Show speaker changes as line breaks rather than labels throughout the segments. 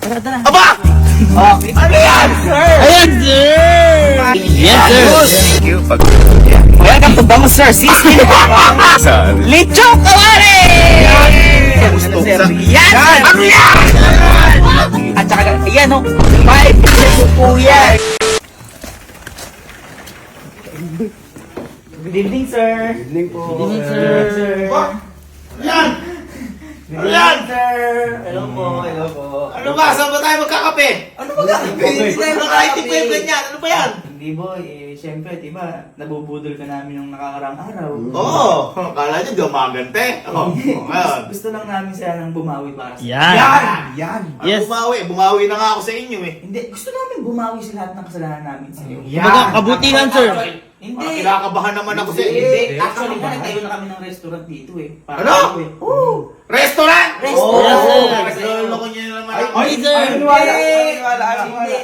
Tara, tara.
Aba!
Okay.
Ano yan, sir?
Ayan, sir! Yes, sir!
Thank you.
Welcome to Bango, sir. Siskin! Lechong kawari! Yan!
Ano yan?
At saka, ayan o. 5 pesos po yan. Good evening, sir.
Good evening po.
Good evening, sir.
Ba? Yan!
Good
Yan!
evening, sir. Hello po, hello po.
Ano ba? Saan ba tayo magkakape?
Ano ba gagawin? Hindi tayo
Nakaitik pa yung ganyan. Ano ba yan?
Hindi boy, syempre, diba, nabubudol ka namin yung nakakaraang araw.
Oo. Akala niyo gumagante. Oo. Ngayon.
Gusto lang namin sanang bumawi para sa...
Yan!
Ano bumawi? Bumawi na nga ako sa inyo eh.
Hindi, gusto namin bumawi sa lahat ng kasalanan namin sa iyo.
Yan!
Kabutihan, sir.
Hindi.
Parang kinakabahan naman ako sa inyo.
Hindi. Actually, nagtayo na kami ng restaurant dito eh.
Ano?
Oo.
Restaurant!
Restaurant.
Oo.
Yes, sir.
Nagloloko niyo naman ako.
Ay, sir.
Hindi.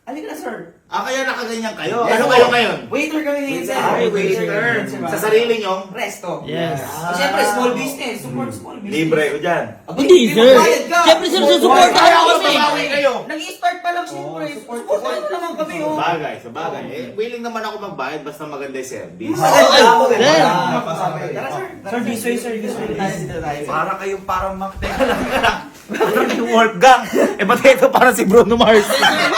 Halika na, sir.
Kaya nakaganyan kayo. Ano kayo ngayon?
Waiter kami ngayon, sir.
Ay, waiter. Sa sarili niyo?
Resto.
Yes.
Siyempre, small business. Support small business.
Libre ko dyan.
Hindi, sir.
magbayad ka.
Siyempre, sir, susuportahan
Kaya ako
kami.
babawi kayo.
Nag-i-start pa lang siyempre. Supportahan mo naman kami, oh.
Sa bagay. Willing naman ako magbayad basta maganda yung service.
Sir.
Tara, sir. Sir, this way, sir. This way. Dito tayo.
Para kayong parang teka lang. Parang yung Wolfgang. Ba't ito parang si Bruno Mars?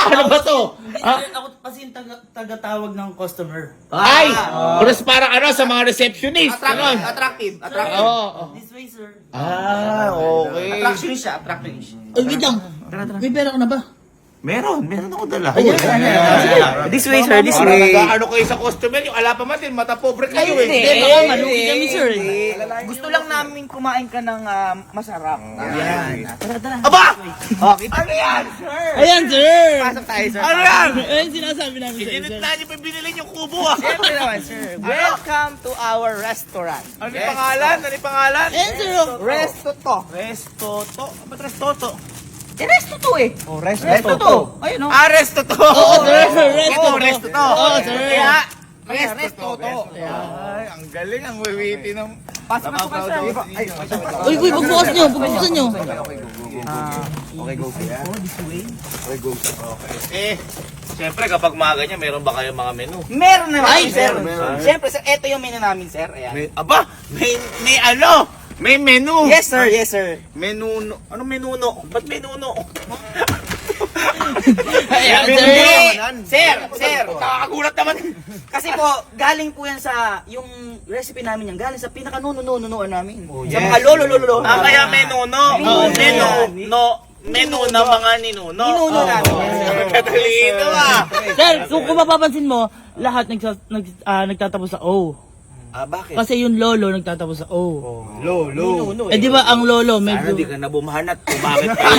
Ano ba to?
Ako kasi yung tagatawag ng customer.
Ay! Pero parang sa mga receptionist.
Attractive.
Oo.
This way, sir.
Okay.
Attractionist siya. Attractionist.
Ay, wait lang. May pera ka na ba?
Meron ako dala.
This way, sir. This
Parang
way.
nag-ano kayo sa customer, yung ala pa matin, mata pobre kayo eh.
Hindi, baka malugi kami, sir.
Gusto lang namin kumain ka ng masarap. Yan.
Tara, tara.
Aba!
Okay.
Ano yan, sir?
Ayan, sir.
Pasok tayo, sir.
Ano yan?
Ayun, sinasabi namin sa
Ininit
sir.
na niyo pa binili yung kubo ah.
Siyempre naman, sir. Welcome to our restaurant.
Ano yung pangalan? Ano yung pangalan?
Ayan, sir.
Resto to.
Restoto. Ba't Restoto?
Resto to eh. Oh, resto to. Ayun, oh.
Resto to!
Oo, sir. Resto to.
Resto to!
Oo, sir.
Kaya,
Resto to.
Ay, ang galing, ang witty ng...
Pasok na po, sir.
Uy, pagbukas nyo. Pagbukasan nyo.
Siyempre kapag mga ganyan, meron ba kayong mga menu?
Meron naman,
Ay,
sir.
meron.
Siyempre, sir, ito yung menu namin, sir. Ayan.
May ano? May menu!
Yes, sir. Yes, sir.
Menuno. Ano menuno? Ba't menuno?
Ayan,
Menuno
sir.
naman.
Sir.
Nakakagulat naman.
Kasi po, galing po yan sa, yung recipe namin yan, galing sa pinaka-nununuan namin. Sa
yes.
mga lolo.
Kaya menuno. Menu na mga ninuno.
Ninuno namin.
Katalino ah.
Sir, kung mapapansin mo, lahat nagtatapos sa O.
Bakit?
Kasi yung lolo nagtatapos sa O.
Ninuno
Eh di ba ang lolo medyo...
Hindi ka nabumahanat kung bakit pa.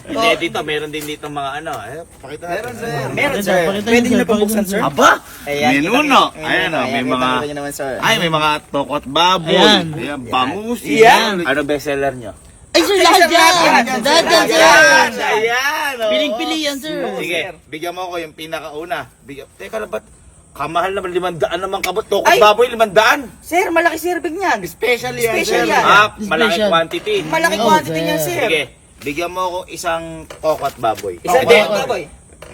Hindi, dito, meron din dito mga ano. Pakita natin.
Meron, sir.
Pakita
Pwede
niyo,
nyo na
sir.
pabuksan, sir.
Aba!
Ayan,
Menuno.
kita-
Ayan o, may mga...
kita nyo naman, sir.
Ay, may mga tokot baboy.
Ayan.
Ayan, bangus.
Yan.
Ano bestseller nyo?
Ay sir, lahat yan! Lahat yan, sir!
Ayan! oo.
Piling-pili yan, sir.
Sige, bigyan mo ako yung pinakauna. Teka lang, ba't kamahal naman 500 naman kabot? Tokot
Ay!
baboy 500?
Sir, malaki serving niyan.
Special yan,
Special
sir.
yan.
Malaki
Special.
quantity.
Malaki
Oh,
quantity
sir.
niyan, sir.
Sige, bigyan mo ako isang tokot baboy.
Isang
Hindi,
tokot baboy.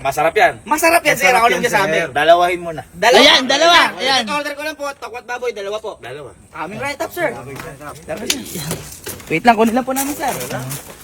Masarap yan.
Masarap yan, sir. Ako lang sabi.
Dalawahin mo na.
Ayan, dalawa. Ayan.
Order ko lang po, takwat baboy, dalawa po.
Dalawa.
Aming right up, sir. Wait lang, kunin lang po namin, sir.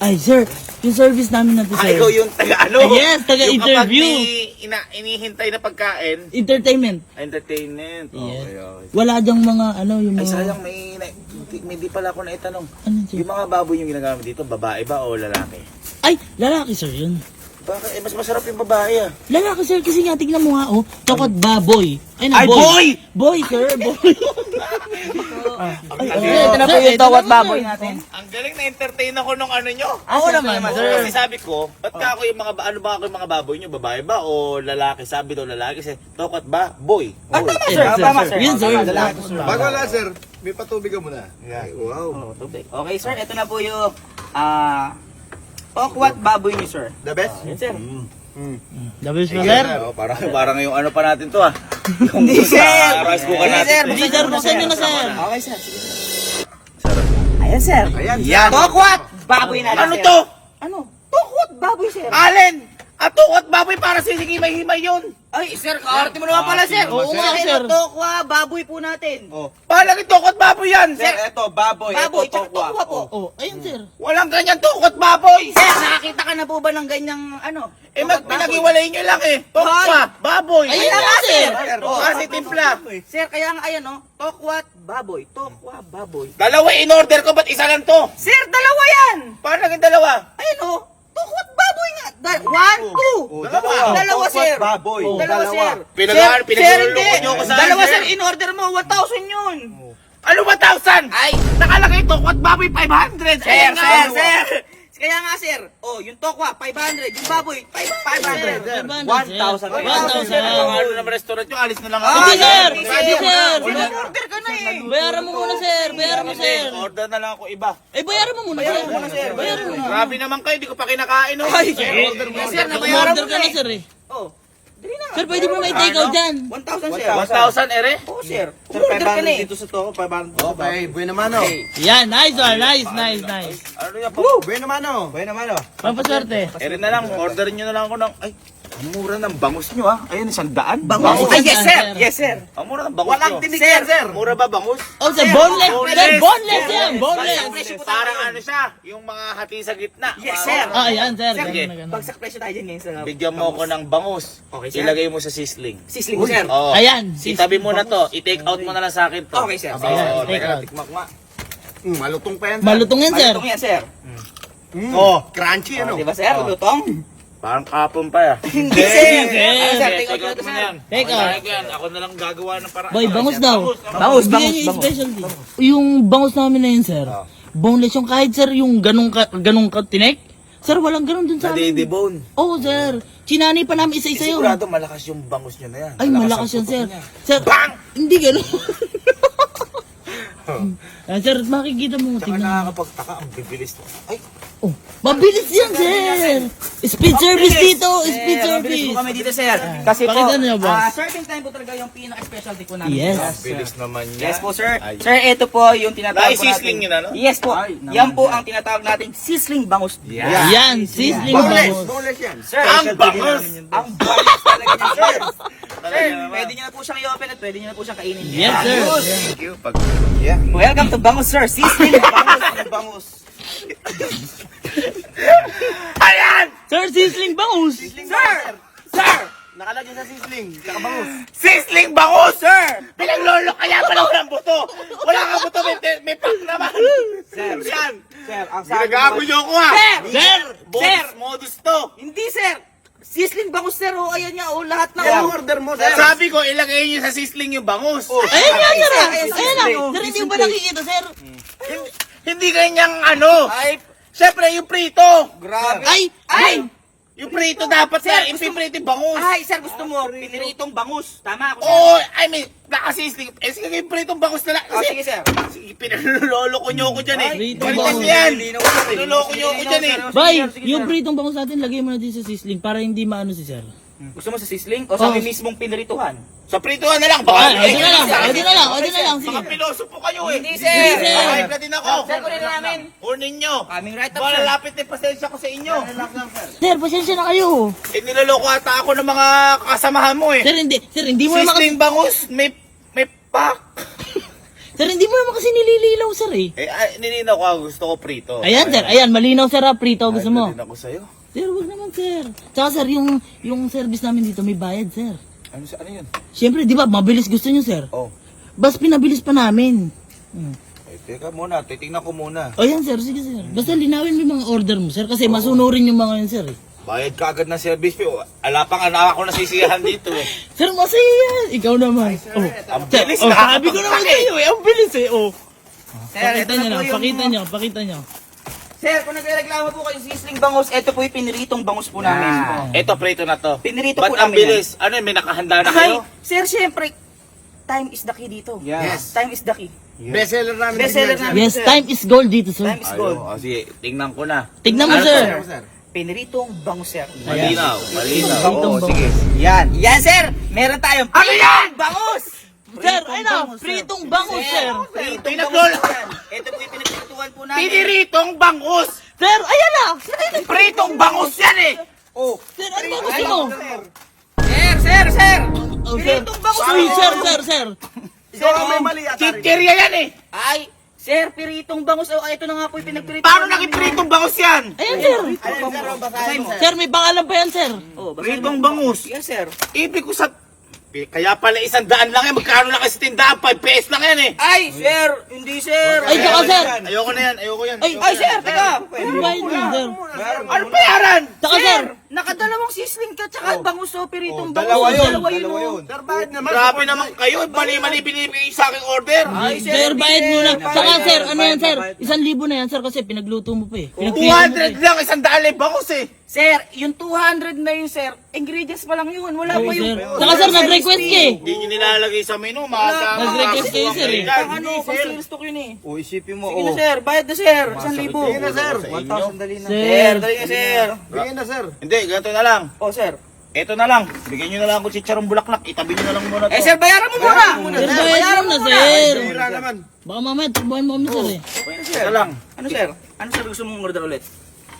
Ay sir, yung service namin natin, sir.
Ikaw yung taga-ano?
Yes, taga-interview.
Yung kapag inihintay na pagkain,
Entertainment.
entertainment.
Yes. Wala dyang mga yung
Ay,
mga...
sayang, may di pala ako naitanong.
Ano, sir?
Yung mga baboy yung ginagamit dito, babae ba o lalaki?
Ay, lalaki sir yun.
Bakit? Mas masarap yung babae ah.
Lalaki sir, kasi nga, tignan mo nga, tokot baboy.
Ay, boy!
Boy, sir, boy.
Ito na po yung takwat baboy natin.
Ang galing na-entertain ako nung ano nyo.
Ako naman, sir.
Kasi sabi ko, ba't ka ako yung mga, ano ba ako yung mga baboy nyo? Babae ba o lalaki? Sabi daw lalaki. Kasi tokot ba? Boy.
Tama,
Eh,
sir. Tama, sir.
Yun, sir.
Bago wala, sir. May patubig ka muna. Ay, wow.
Okay, sir. Ito na po yung takwat baboy niyo, sir.
The best?
Yan, sir.
Double sir, sir.
Oh, parang yung ano pa natin to ah. Yung
Hindi, sir.
rice cooker
Hindi,
natin.
sir.
Hindi, sir, buksan nyo na, sir.
Okay, sir. Sige, sir. Ayan, sir.
Ayan,
Yan.
Takwat baboy natin,
Ano
sir.
to?
Ano? Takwat sir.
Alin! At tukot baboy para sisigimay-himay yun.
Ay, sir, kaarte mo naman pala, sir.
Oo nga, sir.
Tokwa, baboy po natin.
Palang tukot baboy yan.
Sir,
Ito, baboy.
baboy,
ito,
tsaka tokwa po.
Oh, ayun, sir.
Walang ganyan tukot baboy.
Sir, nakakita ka na po ba ng ganyang, ano?
Eh,
tokwa, baboy?
pinag-iwalay nyo lang eh. Tokwa, baboy.
Ayun
Kaya
nga, sir.
Kasi timpla.
Sir, kaya nga ayan, no? Tokwat, baboy. Tokwa, baboy.
Dalawa in-order ko, ba't isa lang to?
Sir, dalawa yan!
Paano naging dalawa?
Ayun, oh. Tokwat, baboy nga. 1, 2. Dalawa, sir.
Baboy.
Dalawa, sir.
Pinag-
Sir,
pinagluloko
hindi.
nyo ako sa
Dalawa,
akin,
sir.
sir.
In-order mo. 1,000 yun.
Ano ba 1,000?
Ay,
Nakalagay tokot baboy 500.
sir,
Ayan nga.
sir. Kaya nga, sir. Oh, yung tokwa, 500. Yung baboy, 500.
1,000.
1,000. Ano naman restaurant nyo, alis na lang ako.
Hindi, sir.
Hindi,
Hindi, sir.
Order ka na eh.
Bayaran mo muna, sir. Bayaran mo, sir.
Order na lang ako iba.
Eh, bayaran mo muna, sir.
Bayaran mo muna, sir.
Bayaran mo.
Grabe naman kayo, di ko pa kinakain. Oh.
Ay, sir. Yes, sir, nabayaran
Order
mo
ka
na
na,
eh.
sir, eh.
Oh, dali na.
Sir, pwede mo na i-take out dyan.
1,000, sir.
1,000 ere?
Oo, sir. Order ka na eh.
sa to, 500. Okay, bueno mano.
Yan, nice one. Nice, nice, nice.
Ano yan po?
Bueno mano. Bueno mano.
Pampaswerte.
Ere na lang, orderin nyo na lang ako ng... Ay, ang mura ng bangus nyo ah. Ayun, 100.
Bangus. Ay, yes, sir. Yes, sir.
Ang mura ng bangus
Walang
nyo.
tinig
Sir.
yan, sir.
Mura ba bangus?
Oh, sir, boneless. Sir, boneless yan. Boneless.
Parang ano siya, yung mga hati sa gitna.
Yes, sir.
Ah, yan, sir.
Sige.
Ganun na ganun.
Bagsak presyo tayo dyan ngayon sa...
Bigyan mo ako ng bangus.
Okay, sir.
Ilagay mo sa sisling.
Sisling mo, sir.
Oo.
Ayan.
Itabi mo na to. I-take out mo na lang sa akin to.
Okay, sir.
Oo,
Take
teka,
out.
tikman ko nga.
Malutong pa yan.
Malutong yan, sir.
Malutong yan, sir.
Oh, crunchy ano.
Di ba, sir? Lutong?
Parang kapon pa ya.
Hindi, sir.
Hindi.
Ano, sir?
Take
Take out
out
na,
mo
sir.
na yan.
Take out.
Kaya ko yan. Ako na lang gagawa ng paraan.
Boy, bangus daw.
Bangus,
Bigyan
bangus,
niyo yung
bangus.
specialty. Yung bangus namin na yun, sir. Boneless yung kahit, sir, yung ganong tinik. Sir, walang ganon dun sa amin.
Nadidibone.
Oo, sir. Chinani pa namin isa-isa yun.
Sigurado malakas yung bangus nyo na yan.
Ay, malakas yan,
ang
sir.
putok niya.
Sir,
Bang!
hindi gano'n. Sir, makikita mo.
Tsaka
Tingnan mo.
nakakapagtaka, ang bibilis to. Ay,
Oh, mabilis yan, sir. Speed service dito. Speed
Mabilis
service.
po kami dito, sir. Kasi po,
Pakita niyo, boss.
certain time po talaga yung pinaka-specialty po namin.
Yes.
bilis naman niya.
Yes po, sir.
Ay.
Sir, ito po yung tinatawag po natin.
Sisling yun, ano?
Yes po. Yan po ang tinatawag natin sisling bangus.
Yan, sizzling
Boneless.
bangus.
Boneless yan.
Sir,
Ang bangus!
ang bangus talaga niyan, sir. Sir,
Talaga naman.
pwede niyo na po siyang i-open at pwede niyo na po siyang kainin.
Yes, sir.
Thank you. Pag... Yeah.
Welcome to Bangus, sir. Sisling bangus.
Bangus. Ayan!
Sir, sizzling bangus.
Sir! Sir!
Nakalagay sa sisling. Tsaka bangus.
Sisling bangus, sir! Pinaglolo kaya pala walang buto. Wala kang buto, may pack naman.
Sir,
Yan.
sir, ang sabi
Ginagago niyo ako ah.
Sir!
Sir!
Sir!
Modus to.
Hindi, sir. Sisling bangus, sir. O, ayan niya. O, lahat na.
Yan
O.
order mo, sir.
Sabi ko, ilagay niyo sa sisling yung bangus.
Ayun nga, sir.
Ayan,
Ayun
sir.
na. Sir, hindi mo ba nakikita, sir?
Hindi ganyang ano.
Ay,
Siyempre, yung prito.
grabe.
Ay!
Ay!
Yung prito dapat,
Sir,
sir.
gusto-
Ipiprito yung bangus.
Ay, sir, gusto mo. Piniritong bangus. Tama ako, sir.
Oo, I mean, nakasisling. Eh, sige, yung pritong bangus na lang.
O, sige, sir.
Sige, pinaloloko niyo ako dyan eh.
Pritong
Balikan
bangus.
niyo yan.
Linaw, sir.
Pinaloloko niyo ako dyan eh.
Bay, yung pritong bangus natin, lagay mo na din sa sizzling para hindi maano si sir.
Gusto mo sa sisling o sa
Oh.
mismong pinirituhan?
Sa prituhan na lang.
Ah,
Baka,
ito na lang. Ito na lang. Ito na lang. Sige.
Baka piloso po kayo eh.
Hindi, sir.
Hindi, sir.
Kahit na din ako.
Sir, kunin na namin.
Kunin nyo.
Coming right up,
Baka
sir.
lapit na yung pasensya ko sa inyo.
Sir, pasensya na kayo.
Eh, niloloko ata ako ng mga kasamahan mo eh.
Sir, hindi mo naman kasi,
Sisling bangus, may pack.
sir, hindi mo naman kasi nilililaw, sir, eh.
Eh, nilinaw ko, gusto ko prito.
Ayan, sir. Ayan, malinaw, sir, prito. Gusto mo?
Nilinaw ko sa'yo.
Sir, wag naman, sir. Tsaka, sir, yung service namin dito, may bayad, sir.
Ano yun?
Siyempre, di ba, mabilis gusto nyo, sir.
Oh.
Bas, pinabilis pa namin.
Eh, teka muna, titingnan ko muna.
O yan, sir. Sige, sir. Basta linawin mo yung mga order mo, sir. Kasi masunurin yung mga yun, sir. Eh.
Bayad ka agad ng service fee. Ala pang anak ako nasisiyahan dito eh.
Sir, masaya yan. Ikaw naman. Oh.
Ang bilis
Oh,
na.
sabi ko naman sa'yo, eh. Ang bilis, eh. Oh.
Sir,
Pakita
ito
nyo
na
lang.
po yung...
Pakita nyo.
Sir, kung nagreklamo po kayo sisling bangus, ito po yung piniritong bangus po namin.
Ito, prito na to.
Pinirito
Ba't
po
ang
namin
bilis? Ano yun, may nakahanda na kayo?
Ay, sir, syempre, time is the key dito.
Yes.
Time is the key.
Bestseller namin.
Bestseller namin.
Yes, time is gold dito, sir.
Time is gold.
Ayun, sige, tingnan ko na.
Tignan mo,
Ano,
sir.
Sir.
Piniritong bangus, sir.
Malinaw, malinaw.
Pritong
Oo,
bangus.
sige.
Yan. Yan, sir. Meron tayong
Ano yan?
bangus.
Sir, ayun na. Pritong bangus, sir.
Pritong
Pinaglolo.
bangus yan. Ito po yung pinagpirituhan po namin.
Piniritong bangus!
Sir, ayan na.
Pritong bangus yan eh!
Oh,
Sir, ano ba gusto mo?
Sir!
Oh, sir.
Piritong bangus
Uy,
po.
sir.
ikaw ang may mali ata.
Chichirya yan eh!
Ay, sir, piritong bangus. Oh, ito na nga po yung pinagpirito.
Paano naging pritong bangus yan?
Ayan, sir.
Ayun, sir, ang basahin mo.
Sir, may pangalan pa yan, sir.
Oh,
Pritong bangus.
Yes, sir.
Ibig ko sa... Kaya pala 100 lang yan. Magkano lang kasi tindahan? 5 pesos lang yan eh.
Ay, sir! Hindi, sir!
Ay, tsaka, sir.
Ayoko na yan. Ayoko yan.
Ay, sir, teka!
Ano ba yun, sir?
Ano bayaran?
Tsaka, sir.
Nakadalawang sisling ka tsaka bangus o piritong bangus.
Dalawa yun.
Dalawa
Dalawa
oh.
yun. Sir, bakit naman?
Grabe naman kayo. Mali-mali binibigay sa aking order.
Ay,
Sir, bayad mo na. Tsaka,
Bayad,
sir, ano yan, sir?
bayad.
1,000 na yan, sir, kasi pinagluto mo pa eh. Pinagpili mo pa eh.
200 lang. 100 bangus eh.
Sir, yung 200 na yun, sir, ingredients pa lang yun. Wala
Oo,
pa
sir.
yung...
Tsaka, sir, nag-request ka eh.
Hindi nyo nilalagay sa menu.
Nag-request kayo, sir, eh.
Pang ano, pang sales stock yun eh.
O, isipin mo,
Sige na, sir. Bayad na, sir. 1,000.
Sige na, sir.
Sa inyo.
1,000 dali na.
Sir, dali na, sir.
Bigyan na, sir.
Hindi, ganito na lang.
Oh, sir.
Ito na lang. Bigyan nyo na lang ako si Charong Bulaklak. Itabi nyo na lang muna to.
Eh, sir, bayaran mo muna.
Sir, bayad mo na, sir.
Tira naman.
Baka mamaya, takbuhan mo kami, sir eh.
Okay na, sir.
Ito lang.
Ano, sir? Ano, sir, gusto mong order ulit?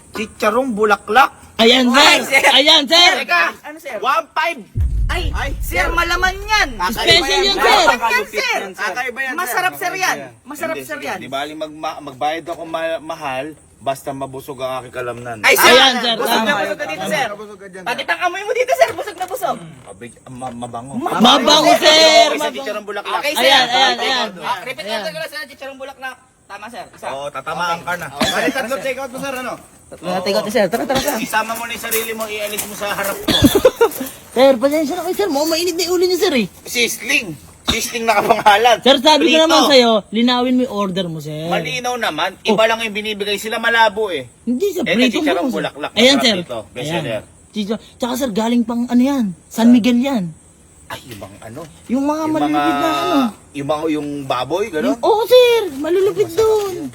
Chicharong Bulaklak.
Ayan, sir.
Ay, sir.
Ayan, sir.
Teka.
Ano, sir?
1.5.
Ay, sir, malaman yan.
Special yan, sir.
Malaman yan, sir.
Kakaiba yan, sir.
Masarap, sir, yan. Masarap,
Hindi,
sir,
sige.
yan.
Di bali magbayad ako mahal, basta mabusog ang aking kalamnan.
Ay, sir.
Ayan, sir.
Busog na
Tama.
busog ka dito, sir.
Busog ka dyan.
Pakitang amoy mo dito, sir. Busog na busog.
Mabango.
Mabango, sir.
Isa chicharong bulaklak.
Okay, sir.
Ayan.
Repeat natin ko lang, sir. Chicharong bulaklak. Tama, sir. Isa.
Oo, tatamaan ka na.
Bali, tatlo take out mo, sir, ano?
Natin ko, sir. Tara, tara, tara.
Isama mo na yung sarili mo, ialis mo sa harap ko.
Sir, pasensya na kayo, sir. Mukhang mainit na yung ulo niyo, sir eh.
Sisling. Sisling na kapangalan.
Sir, sabi ko
Prito.
naman sa'yo, linawin mo yung order mo, sir.
Malinaw naman. Iba lang yung binibigay. Sila malabo eh.
Hindi, sir.
Ito,
Pritong
chicharong
bangus, sir.
bulaklak.
Ayan,
Masarap
sir.
ito. Best seller.
Tsaka, sir, galing pang ano yan. San Miguel yan.
Ay, ibang ano.
Yung mga malulupit na ano.
Yung baboy, gano'n?
Oo, sir. Malulupit doon.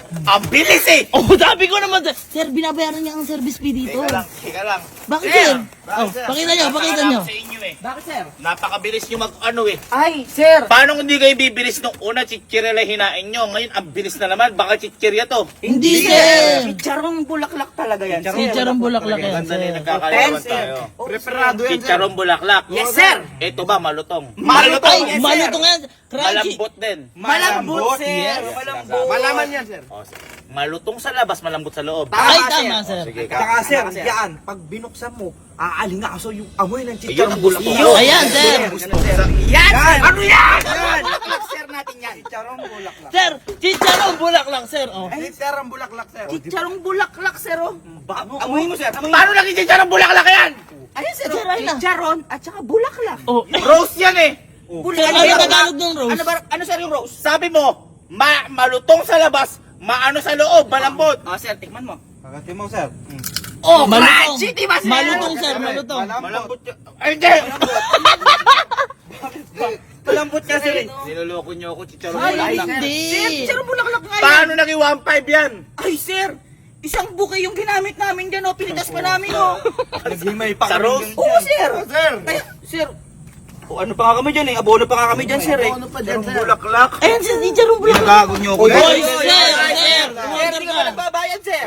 Ang bilis eh!
Oh, sabi ko naman, sir. Sir, binabayaran niya ang service fee dito.
Teka lang.
Bakit,
Sir,
sir? Oh, pakita niyo, pakita niyo.
Sa inyo eh.
Bakit, sir?
Napakabilis nyo eh.
Ay, sir.
Paano hindi kayo bibilis nung una chichirya lang hinain nyo? Ngayon, ang bilis na naman. Baka chichirya to.
Hindi, sir.
Chicharong bulaklak talaga yan, sir.
Chicharong bulaklak yan,
Ganda na
sir.
nagkakalawan
Sir.
tayo.
Preparado yan, sir.
Chicharong bulaklak.
Yes, sir.
Ito ba, malutong?
Malutong.
Ay,
Yes, sir.
malutong yan. Crunchy.
Malambot din.
Malambot, sir.
Yes.
Malambot.
Malaman yan, sir.
O, malutong sa labas, malambot sa loob.
Ay, tama, sir.
Sige,
Tsaka, sir,
Sir.
yan, pag binuksan mo, aalingaso yung amoy ng
Ayun,
chicharong
ang gusto ko.
bulaklak.
Ayan, sir.
Yan, sir.
Ano yan?
Bulaklak, sir, natin yan.
Chicharong bulaklak.
Sir, chicharong bulaklak, sir. Oh.
Chicharong bulaklak, sir.
Chicharong bulaklak, sir, oh. Amoy mo, sir. Amoy mo.
Paano naging chicharong bulaklak yan?
Ayun, sir.
Sir, ayun na.
Chicharon at saka bulaklak.
Oh.
Rose yan eh.
Sir, ano yung Tagalog ng rose?
Ano, sir, yung rose?
Sabi mo, malutong sa labas, maano sa loob, malambot.
Sir, tikman mo.
Pagkati mo, sir.
Oh,
Malutong.
crunchy, di ba, sir?
Malutong, sir, malutong.
Malambot yun. Ay, hindi!
Malambot ka, sir.
Niloloko niyo ako, chicharong
Ay,
bulaklak.
hindi.
Sir, chicharong bulaklak nga yan.
Paano naging 1.5 yan?
Ay, sir. Isang buke yung ginamit namin dyan, oh. Pinitas pa namin, oh.
Naghimay pa
Sa rose?
Oo, sir.
Sir.
Kaya, sir. O, ano pa nga kami dyan, eh. Abono pa nga kami dyan, sir, eh.
Ano pa dyan, sir?
Bulaklak.
Ayan, sir, chicharong bulaklak.
Gago niyo ako.
Oy,
Hoy,
Oy,
sir, sir.
Sir,
Umorder
hindi ka
ka.
ba nagbabayad, sir?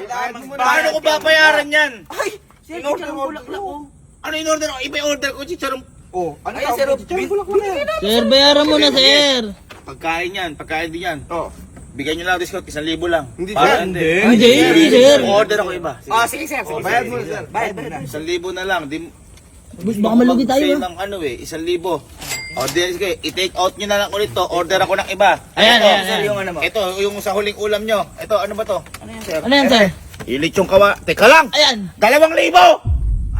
Paano ko babayaran yan?
Ay, sir, chicharong bulaklak, oh.
Ano in order ko? Iba order ko, chicharong
Oh, ano
Ayan, sir, oh.
chicharong bulaklak na yan?
Sir, bayaran mo na, sir.
pagkain yan, pagkain din yan.
Oh.
Bigyan nyo lang discount, 1,000 lang.
Hindi,
Para
sir.
Hindi, sir.
Order ako iba.
Sige, sir. Sige,
Bayad mo, sir.
Bayad na.
1,000 na lang. Di,
Boss, baka malugi tayo,
mag-sale
ah.
ng ano eh, 1,000. O, sige, i-take out nyo na lang ulit to. Order ako ng iba.
Ayan,
Ito,
ayan,
Sir,
ayan.
yung ano mo.
Ito, yung sa huling ulam nyo. Ito, ano ba to?
Ano yan, sir?
Ano yan, sir?
Ilit yung kawa. Teka lang!
Ayan.
2,000!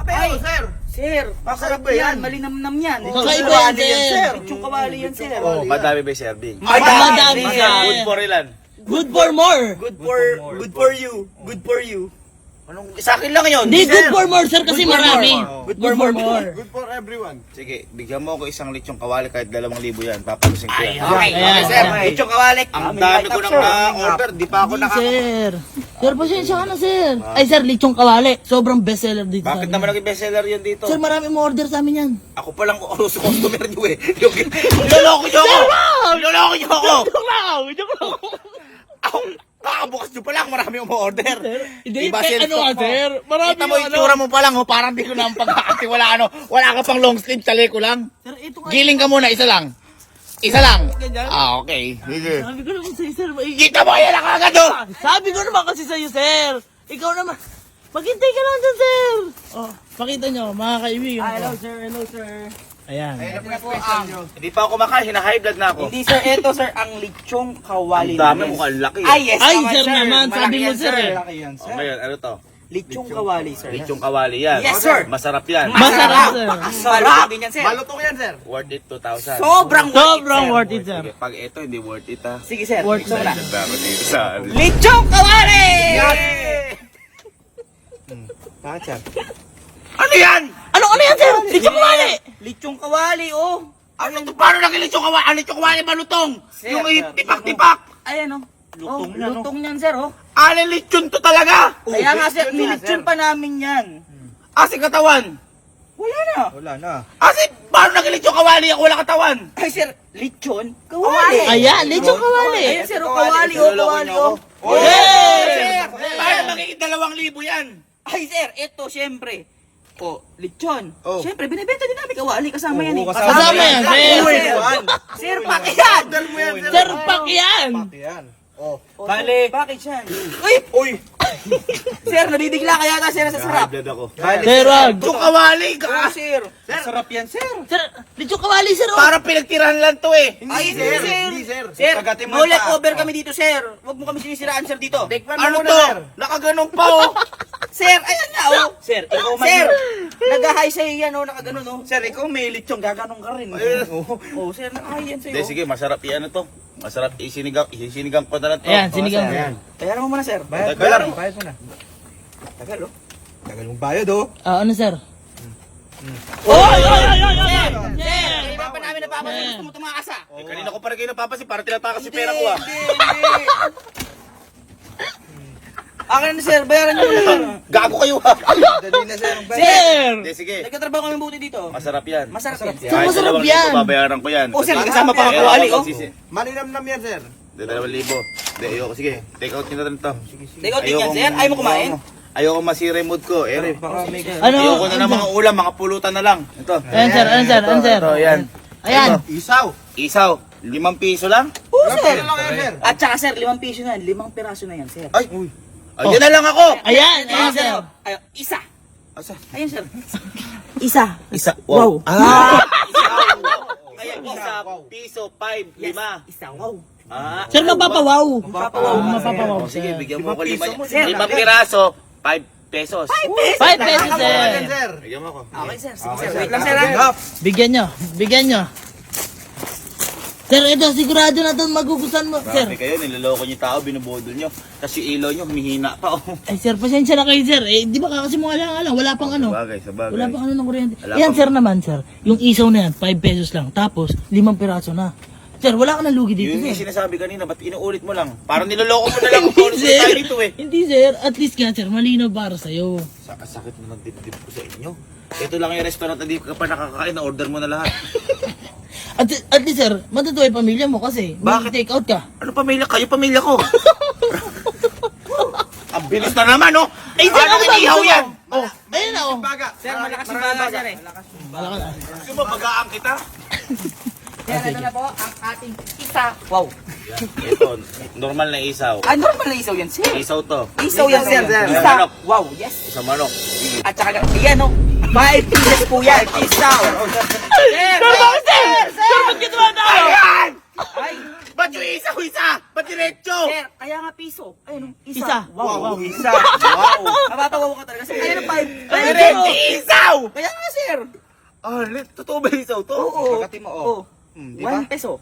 Ay, sir.
Sir, masarap
ba
yan.
yan?
Malinamnam yan.
Kakaiba yan, sir.
Yung kawali yan, sir.
Oh, madami ba yung serving?
Madami,
Sir.
sir.
Good for ilan?
Good for more.
Good for you. Good for you.
Anong, sa akin lang yun.
Hindi, good for more, sir, kasi marami.
Good
Good for more.
Good for everyone.
Sige, bigyan mo ako isang lechong kawali kahit 2,000 yan. Papalusin ko yan.
Okay,
Ayan,
okay, sir.
ayan.
Lechong kawalik.
Ang dami ko nang na-order. Di pa ako
Hindi, sir. Sir, pasensya ka na, sir. Ay, sir, lichong kawali. Sobrang bestseller dito sa
Bakit
amin.
naman naging bestseller yun dito?
Sir, marami mo order sa amin yan.
Ako palang customer nyo eh. Niloloko nyo ako! Niloloko nyo ako!
Joke lang! Joke lang!
Ako, Kakabukas nyo pa lang, marami umorder.
Hindi,
Iba
ano
stock
nga,
mo.
sir? Marami
Kita mo
yung
itsura mo pa lang, oh, parang di ko na ang pagkakatiwalaan. Wala ka pang long sleeve, chale ko lang.
Sir, ito nga.
Giling ka muna, isa lang. Isa lang.
Ganyan?
Ah, okay. Sige.
Sabi ko naman sa'yo, sir.
Kita mo, yan ang kagad, oh!
Sabi ko naman kasi sa'yo, sir. Ikaw naman. Maghintay ka lang dyan, sir. Oh, pakita nyo, mga kaibigan.
Hello sir, hello sir.
Ayan.
Ito na po ang...
Hindi pa ako kumakain, hina-high blood na ako.
Hindi sir, ito sir, ang lechong kawali.
Ang dami,
namin.
mukhang laki.
Ay, yes
Ay,
naman,
sir naman,
Malaki
sabi mo,
yan,
sir, eh.
Malaki yan, sir.
Okay, ano to?
Lechong kawali, sir.
Lechong kawali yan.
Yes, sir.
Masarap yan.
Masarap, sir.
Masarap din yan, sir.
Malutong yan, sir.
Worth it 2,000.
Sobrang
Sobrang
sir.
worth it, sir.
Sige, pag ito, hindi worth it, ha?
Sige, sir.
Worth
Ito na.
Dapat dito sa...
Lechong kawali!
Bakit, sir?
Ano yan?
Ano yan, sir? Lechong kawali!
Lechong kawali, oh.
Ano to? Paano naging lechong kawali? Ang lechong kawali malutong?
Sir,
Yung
sir.
tipak-tipak.
Ayan, oh.
Lutong
Oh,
yan, oh.
lutong yan, sir, oh.
Alin lechon to talaga?
Kaya nga, sir, nilechon pa namin yan.
Asi katawan.
Wala na.
Wala na.
Asi, paano naging lechong kawali ako wala katawan?
Ay, sir, lechon kawali.
Ayan, lechong kawali.
Ayan, sir, oh, kawali, oh, kawali, oh.
Hey!
Sir,
Paano magiging 2,000 yan?
Ay, sir, ito, syempre. Oh, lechon.
Oh.
Syempre, binibenta din namin kawali. Kasama yan, eh.
Kasama yan, sir.
Sir, pati yan.
Order mo yan, sir.
Sir, pak yan.
Yan. Oh.
Oh, sir, bakit yan? Uy!
Uy!
Sir, nabibigla ka yata, sir, sa sarap.
ako.
Sir, wag.
Lechong kawali
Oh,
ka.
sir. Sarap yan, sir.
Sir, lechong kawali, sir. Oh.
Parang pinagtirahan lang to eh.
Ay,
sir.
sir.
Hindi, sir.
Sir,
Kagatin mo
no
yung
let
paa.
over kami dito, sir. Huwag mo kami sinisiraan, sir, dito.
Ano to? Nakaganong pa oh.
Sir, ayan nga, oh. Sir, ikaw man. Sir, nag-hi sa'yo yan, oh, nakaganon, oh. Sir, ikaw may lechong, gaganong ka rin. Oh, sir, nag-hi yan sa'yo.
Hindi, sige, masarap yan to. Masarap isinigang ko na lang to.
Ayan, sinigang.
Ayan.
Bayaran mo muna, sir.
Bayad,
Tagal lang.
bayad mo na.
Tagal, oh.
Tagal mong bayad, oh.
Ah, ano, sir?
Oy! Sir! Sir! Iba pa namin napapansin, gusto mo tumakas, ah.
Eh, kanina ko pa rin kayo napapansin, para tinatakas yung pera ko ah.
Hindi. Akin na, sir. Bayaran niyo muna, sir.
Gago kayo ah.
Dali na, sir. Ang bayad.
Sir!
Hindi, sige.
Nagkatrabaho kami buti dito.
Masarap yan.
Masarap yan.
Sir, masarap yan.
Babayaran ko yan.
Oh, sir, kasama
Eh,
pa kawali, oh.
Maninamnam yan, sir.
2,000. Hindi, ayoko. Sige, take out nyo na rin to.
Take out din yan, sir. Ayaw mo kumain?
Ayoko masira yung mood ko.
Baka may
Ano?
Ayoko na ng mga ulam, mga pulutan na lang. Ito.
Ayan, sir. Ayan, sir. Ayan, sir.
Ito, yan.
Ayan.
isaw.
Isaw, 5 piso lang.
Oo, sir.
Lang yan, sir.
At saka, sir, 5 piso na yan. 5 piraso na yan, sir.
Ay, ayun na lang ako.
Ayan, ayan, sir.
Ay, isa.
Asa?
Ayun, sir. Isa.
Isa.
Wow.
Ah! Kaya isa, piso, 5, 5.
Isa, wow.
Ah.
Sir, mapapawaw.
Mapapawaw.
Mapapawaw.
Oh, sige, bigyan mo ako 5.
Sir.
5 piraso, 5 pesos.
5 pesos, sir.
Yan, sir.
Bigyan mo ako.
Okay, sir. Sige, sir. Wait lang, sir, ha?
Bigyan nyo. Bigyan nyo. Sir, ito, sigurado na ito magugustuhan mo. Sir.
Grabe kayo, niloloko niyo tao, binubudol niyo. Tapos yung ilaw niyo, humihina pa. Oh.
Ay, sir, pasensya na kayo, sir. Eh, di ba kasi mga lang, wala pang ano.
Sabagay.
Wala pang ano ng kuryente.
Wala
Ayan,
pang-
sir naman, sir. Yung isaw na yan, 5 pesos lang. Tapos, 5 piraso na. Sir, wala ka na lugi dito,
Yun yung
sir.
sinasabi kanina, ba't inuulit mo lang? Parang niloloko mo na lang kung ano tayo dito eh.
Hindi, sir. At least nga, sir, malinaw para sa'yo.
Sakit mo ng dibdib ko sa inyo. Ito lang yung restaurant na di ka pa nakakakain, na order mo na lahat.
At least, sir, matutuwa yung pamilya mo kasi
Bakit?
mag-take out ka.
Ano pamilya? Kayo pamilya ko. Ang bilis na naman, oh!
Ay, sir,
Ano
ano ba
inihaw
gusto mo?
yan?
Oh, ayun na, oh.
Baga.
Sir, malakas yung baga, sir, eh.
Gusto mo bagaan kita?
Sir, ito na po ang ating isa. Wow.
Ito, normal na isaw.
Ah, normal na isaw yan, sir.
Isaw to.
Isaw yan, sir.
Sir.
Isa.
Manok.
Wow, yes.
Isa manok. Sige.
At saka, ayan, oh. 5 pieces po yan. Isaw. Sir,
Sir, bakit, sir? Sir, ba't ginawa tayo?
Ayan!
Ay,
Ba't yung isaw isa? Ba't diretso?
sir, kaya nga piso. Ayun, oh, isa.
Isa.
Wow, wow.
Isa. Wow.
Napatawa ko talaga. Sir, ayun ang 5.
Ayun,
Diretso
sir,
isaw!
Kaya nga, sir.
Ah, totoo ba yung isaw to?
Oo.
Pagkati mo, oh. Di ba?
1 peso.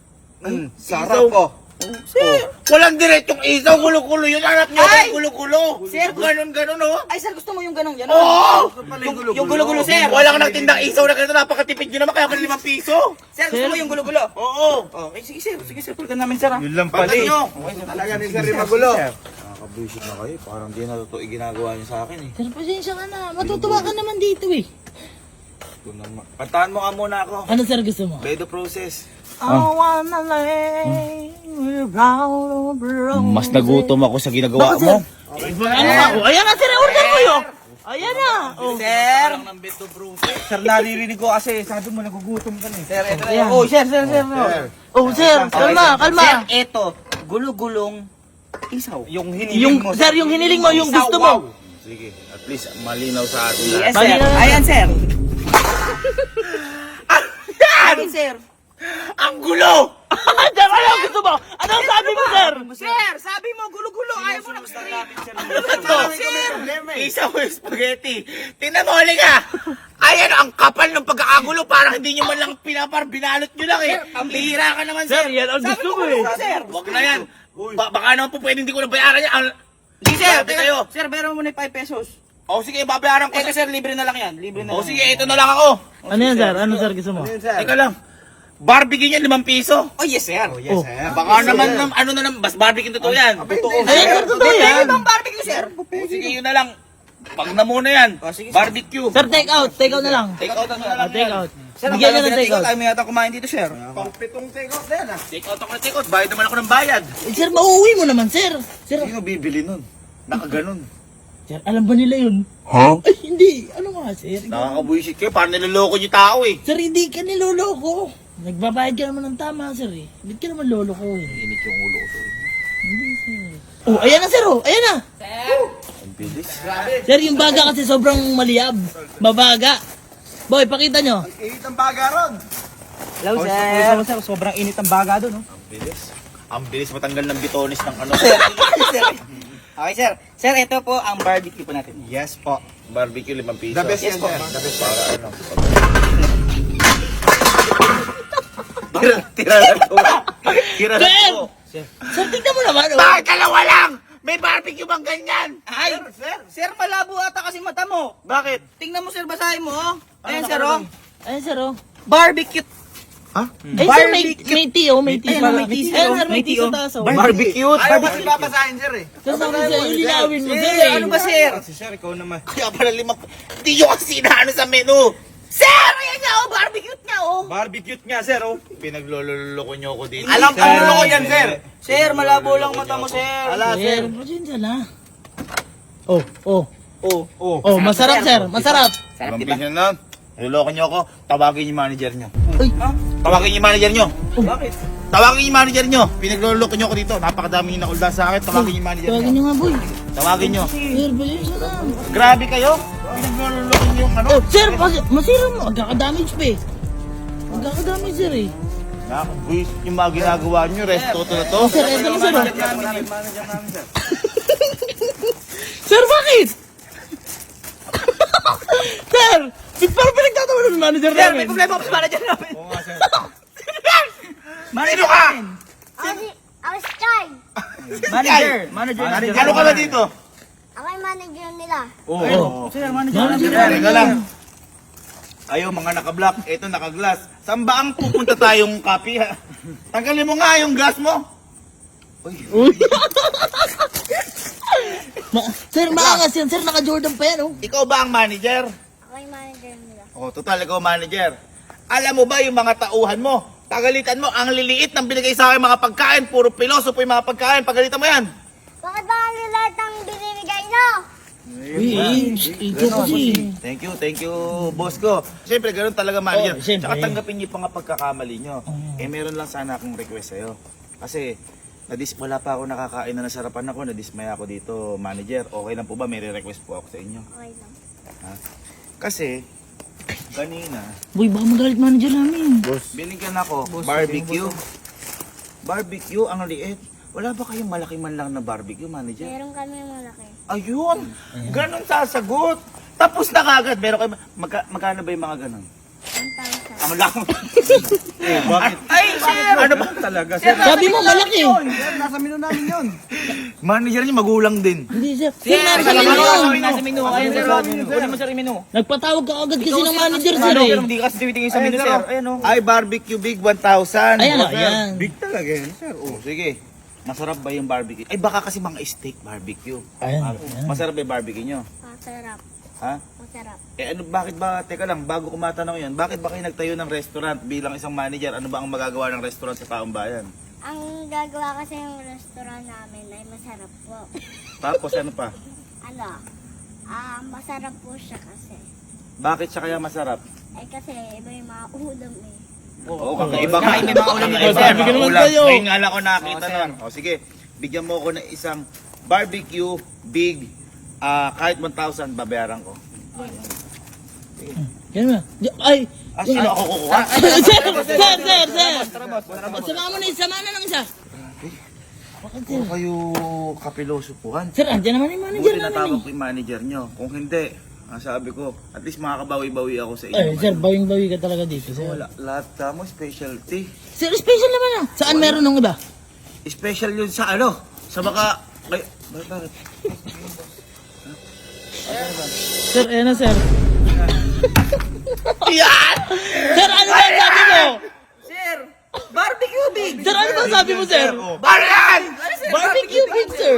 Sarap, oh.
Sir.
Walang diretsong isaw, gulo-gulo yun. Anak niyo,
Ay!
gulo-gulo.
Sir,
Ganon, oh.
Ay, sir, gusto mo yung ganong yan?
Oo!
Yung gulo-gulo, sir.
Walang nagtindang isaw na ganito, napakatipid nyo naman, kaya pa 5 piso.
Sir, gusto mo yung gulo-gulo?
Oo.
Okay, sige, sir. Sige, sir. Pulgan namin, sir, ha?
Yun lang
Pati nyo.
Talaga ni Sir Magulo.
Nakakabuisit na kayo, parang di na totoo ginagawa niyo sa akin eh.
Sir, pasensya ka na. Matutuwa ka naman dito, eh.
Pantahan mo nga muna ako.
Ano, sir, gusto mo?
Bedo process.
I wanna lay around the road.
Mas nagutom ako sa ginagawa
Bakit,
mo.
Ano nga? Oh, ayan na, sir. Order ko yun. Ayan na. Oh.
Sir!
ng beto bro.
Sir, naririnig ko kasi sabi mo nagugutom ka na eh. Sir, ito
Ayan.
Oh, sir.
Oh, sir. Kalma, kalma.
Sir, ito. Gulo-gulong isaw. Yung hiniling
Yung,
mo.
sir, yung hiniling mo, yung gusto mo.
Sige, at least malinaw sa atin
Yes,
lahat.
sir. Ayan, sir. Ayan, sir.
Ang gulo!
Sir, ano ang gusto mo? Ano ang sabi mo, sir?
Sir, sabi mo gulo-gulo. Ayaw mo na sir.
Isaw yung spaghetti. Tingnan mo, halika! Ayan, ang kapal ng pagkakagulo. Parang hindi nyo man lang binalot nyo lang eh. Ang lihira ka naman,
Sir,
sir.
yan ang gusto ko eh.
Sir.
Huwag na yan. Baka naman po pwede hindi ko nabayaran yan.
Di, sir.
Grabe kayo.
Sir, meron mo na 5 pesos.
O sige, babayaran ko.
Ito, sir, libre na lang yan. Libre na
O
lang.
sige, ito na lang ako.
Ano yan, sir? Ano, sir, gusto mo?
Teka lang. Barbecue niya 5 piso.
Oh, yes, sir.
Oh.
Baka naman, ano na naman, bas barbecue totoo yan.
Ayan, sir, totoo yan.
Ibang barbecue, sir.
O sige, yun na lang. Pag na muna yan.
sige,
Barbecue.
Sir, take out. Take out na lang.
Take out na lang.
Take out.
Sir,
Bigyan ka ng take out.
Tayo may yata kumain dito, sir.
Pang-pitong take-out na yan ah.
Take out ako na take out. Bayad naman ako ng bayad.
Eh, sir, mauuwi mo naman, sir. Sir,
Sino bibili nun? Nakaganon.
sir, alam ba nila yun? Huh? Ay, hindi. Ano nga, sir?
Nakakabuisit kayo. Parang niloloko yung tao eh.
Sir, hindi ka niloloko. Nagbabayad ka naman ng tama, sir eh. Hindi ka naman loloko eh.
Init yung ulo ko.
Hindi, sir. Oh, ayan na, sir. Oh, ayan na.
Ang bilis.
Sir, yung baga kasi sobrang maliyab. Mabaga. Boy, pakita nyo.
Init ang baga ron.
Hello, sir. Sir, sobrang init ang baga doon, no?
Ang bilis. Ang bilis matanggal ng bitonis ng ano.
Sir. Okay, sir. Sir, ito po ang barbecue po natin.
Yes po.
Barbecue 5 piso.
The best
Yes
yan,
po.
sir. The best
Para ano. Tira lang to. Tira lang
Sir!
to.
Sir, tignan mo naman. Oh.
Bakit dalawa lang? May barbecue bang ganyan?
Ay, sir, malabo ata kasi mata mo.
Bakit?
Tingnan mo, sir, basahin mo, oh. Ayan, sir, oh.
Ayan, sir, oh.
Barbecue.
Eh, sir, may tea, oh. May tea.
Ayan, may tea, sir.
Ayan, sir, may
May
tea
tea,
sa
oh.
taas, oh.
Barbecue?
Ayaw mo rin babasahin, sir eh.
Sir, sabi sa'yo, linawin mo, sir.
Sir, ano ba, sir?
Si sir, ikaw naman.
Kaya pala 5. Hindi nyo kasi inaano sa menu.
Sir, ayan nga, oh. Barbecue nga, oh.
Barbecue nga, sir oh.
Pinaglololoko nyo ako dito.
Alam ko ko yan, sir.
Sir, malabo lang mata mo, sir.
Sir, pasensya na. Oh, oh.
Oh, oh.
Oh, masarap, sir. Masarap.
Sarap,
Ibang
diba?
piso na. Niloloko nyo ako. Tawagin yung manager nyo.
Uy,
Tawagin yung manager nyo.
Bakit?
Tawagin yung manager nyo. Pinagloloko nyo ako dito. Napakadami yung nakulda sa akin. Tawagin yung manager
tawagin
nyo.
nyo nga, boy.
Tawagin nyo.
Sir, pasensya na.
Grabe kayo. Pinagloloko nyo yung ano.
Oh, sir, masira mo. Magkakadamage pa eh. Magkakadamage, sir eh.
Nakakabwisit yung mga ginagawa nyo. Resto to na to.
Sir, eto na, sir. oh.
Manager namin, sir.
Sir, bakit? Sir, parang pinagtatawa ng manager
Sir, may
namin.
problema ako sa manager namin.
Oo nga, sir.
Sino ka?
I was trying.
Manager.
Ano ka na dito?
Ako yung manager nila.
Oo.
Sir, manager.
Manager
Teka lang. Ayaw mga naka-block, ito naka-glass. Saan ba ang pupunta tayong copy? Ha? Tanggalin mo nga yung glass mo.
Uy. Sir, maangas yan. Sir, naka-Jordan pa yan, oh.
Ikaw ba ang manager?
Ako yung manager nila.
Oh, total ikaw ang manager. Alam mo ba yung mga tauhan mo? Tagalitan mo, ang liliit ng binigay sa akin mga pagkain, puro piloso po yung mga pagkain, pagalitan mo yan.
Bakit ba ang lilat ang binibigay nyo?
Uy, ito kasi.
Thank you, boss ko. Siyempre, ganun talaga manager.
Oh, siyempre.
Tsaka tanggapin niyo pa nga pagkakamali niyo. Eh, meron lang sana akong request sa'yo. Kasi, wala pa ako nakakain na nasarapan ako, nadismaya ako dito, manager. Okay lang po ba? May request po ako sa inyo.
Okay lang.
Ha? Kasi, kanina,
Boy, baka magalit manager namin.
binigyan ako barbecue. Barbecue, ang liit. Wala ba kayong malaki man lang na barbecue, manager?
Meron kami malaki.
Ayun! Ganon sasagot. Tapos na kagad. Meron kayo, magkano ba yung mga ganon?
1,000.
Ang lang.
Bakit?
Ay, sir.
Ano ba?
Talaga, sir.
Sabi mo, malaki.
Sir, nasa menu namin yun.
Manager niyo magulang din.
Hindi, sir.
Sir,
Sir,
nasa
nasa
menu.
menu.
Nasa menu. Ayun, sir. Kunin mo, sir, yung menu.
Nagpatawag ka agad kasi ng manager, sir, eh.
Hindi kasi tinitingin sa menu, sir. Ayun, oh.
Ay, barbecue big 1,000.
Ayan,
Oh, sir.
ayan.
Big talaga yan, sir.
Oh, sige. Masarap ba yung barbecue? Ay, baka kasi mga steak barbecue.
Ayan,
Ah,
ayan.
Masarap ba yung barbecue nyo?
Masarap.
Ha?
Masarap.
Ano, bakit ba, teka lang, bago ko matanong yan, bakit ba kayo nagtayo ng restaurant bilang isang manager? Ano ba ang magagawa ng restaurant sa taong bayan?
Ang gagawa kasi yung restaurant namin ay masarap po.
Tapos ano pa?
Masarap po siya kasi.
Bakit siya kaya masarap?
Eh kasi iba yung mga ulam eh.
Oo, kakaiba ka.
May mga ulam na
Kakaiba,
iba.
mga
Bigyan naman
ulam.
kayo.
Ngayon nga lang ako nakita nun. O sige, bigyan mo ako ng isang barbecue big, kahit 1,000 babayaran ko.
Yan na. Ay!
Sino ako kukuha?
Sir! Sama na ng isa.
Huwag kayo kapilosupuhan.
Sir, andyan naman yung manager
Buti
namin
natawag ko yung manager nyo. Kung hindi, sabi ko, at least makakabawi-bawi ako sa inyo.
eh. Ay, sir, bawing-bawi ka talaga dito, sir.
Wala, lahat mo specialty.
Sir, special naman ah. Saan meron ng iba?
Special yun sa ano? Sa baka... Ay, bakit?
Sir, ayan na, sir. Yan! Sir, ano ba ang sabi mo?
Sir, barbecue big.
Sir, ano ba ang sabi mo, sir?
Ano yan?
Barbecue big, sir.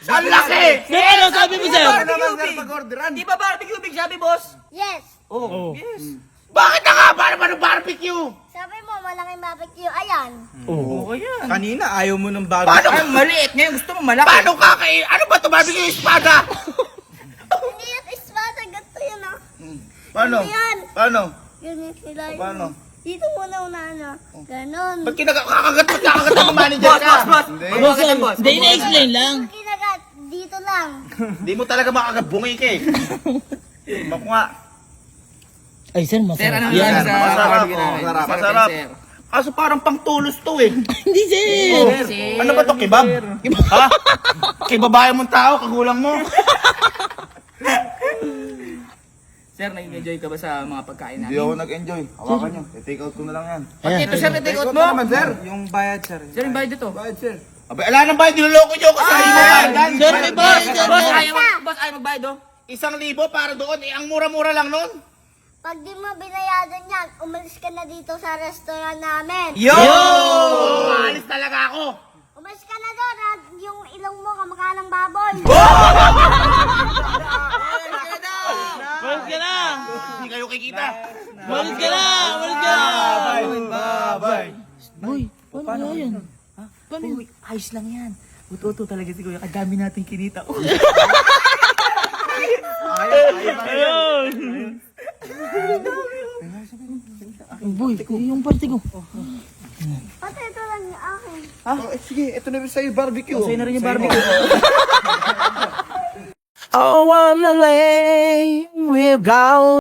Ang laki!
Sir, ano sabi mo, sir?
Barbecue big. Di ba barbecue big sabi, boss?
Yes!
Oh.
Yes.
Bakit na nga? Paano barbecue?
Sabi mo, malaking barbecue. Ayan.
Oh.
yan.
Kanina, ayaw mo ng barbecue.
Paano?
Ay, maliit. Ngayon gusto mo malaki.
Paano kakain? Ano ba ito? Barbecue yung espada?
Hindi yan espada. Ganito yun ah.
Paano?
Ano yan?
Paano?
Ganyan sila yun.
Paano?
Dito muna na. Ganon.
Ba't kinakakagat ng manager ka?
Boss.
Boss, sir, hindi na-explain lang.
Kinagat. Dito lang.
Hindi mo talaga makakabungi ka eh. Makuha.
Ay, sir, masarap.
Sir, ano
Yan.
sa
Masarap,
barbecue namin?
masarap. Masarap.
Sir.
Kaso parang pangtulos to eh.
Hindi, sir.
Ano ba to? Kebab? Ha? Kibabayan mong tao, kagulang mo.
Sir, nag-enjoy ka ba sa mga pagkain
Hindi
namin?
ako nag-enjoy. Hawakan nyo. I-take out ko na lang yan.
Ayan.
Ito, sir, take out mo.
Yung bayad, sir.
Sir, yung bayad dito.
Bayad, sir.
Abay, ala nang bayad. Niloloko nyo ako sa
Sir, may bayad, sir.
Boss, ayaw magbayad, oh.
1,000 para doon. Eh, ang mura-mura lang nun.
Pag di mo binayadan yan, umalis ka na dito sa restaurant namin.
Yo!
Maalis talaga ako.
Umalis ka na doon at yung ilong mo kamukha ng baboy.
Malis ka na.
Hindi kayo kikita.
Malis ka na. Malis ka na.
Bye-bye.
Boy, paano ba yan? Paano yan?
Uy, ayos lang yan. Uto-uto talaga si Kuya. Kadami natin kinita.
Boy, yung party ko.
Pati ito lang yung akin.
Sige, ito na rin sa'yo, barbecue.
Sa'yo na rin yung barbecue.
I wanna lay with God.